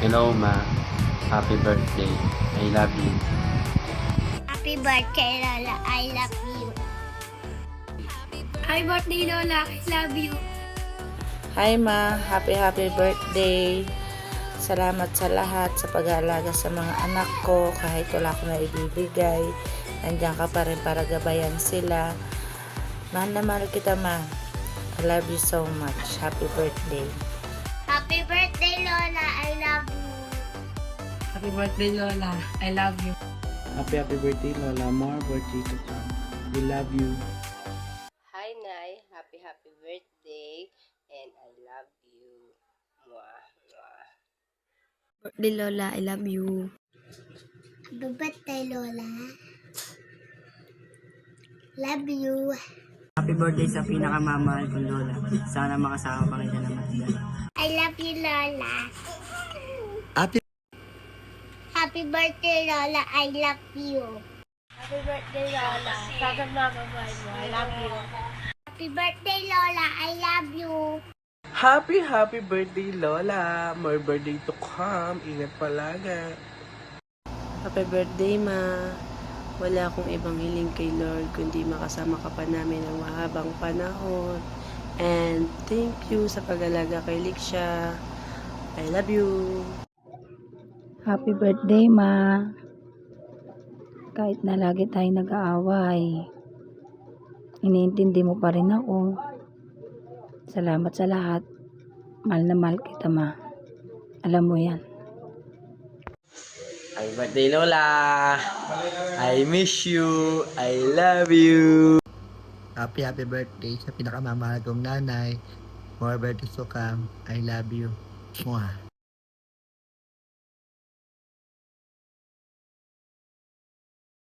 Hello, Ma. Happy birthday. I love you. Happy birthday, Lola. I love you. Happy birthday, Lola. I love you. Hi Ma, happy birthday. Salamat sa lahat sa pag-aalaga sa mga anak ko kahit wala ko na ibibigay. Nandiyan ka pa rin para gabayan sila. Mahal na mahal kita Ma. I love you so much. Happy birthday. Happy birthday, Lola. I love you. Happy birthday, Lola. I love you. Happy birthday, Lola. More birthday to come. We love you. Hi, Nay. Happy birthday. And I love you. Mwah, mwah. Birthday, Lola. I love you. Happy birthday, Lola. Love you. Happy birthday sa pinakamamahal kong lola. Sana makasama pa kita naman. I love you, Lola. Happy birthday, Lola. I love you. Happy birthday, Lola. Sabi mama mo, I love you. Happy birthday, Lola. I love you. Happy birthday, Lola. More birthday to come. Ingat palagi. Happy birthday Ma. Wala akong ibang hiling kay Lord kundi makasama ka pa namin ng mahabang panahon. And thank you sa pag-alaga kay Lixia. I love you. Happy birthday, Ma. Kahit na lagi tayong nag-aaway, iniintindi mo pa rin ako. Salamat sa lahat. Mahal na mahal kita, Ma. Alam mo yan. Happy birthday, Lola! I miss you! I love you! Happy birthday sa pinakamamahal kong nanay. More birthdays to come. I love you. Mwah.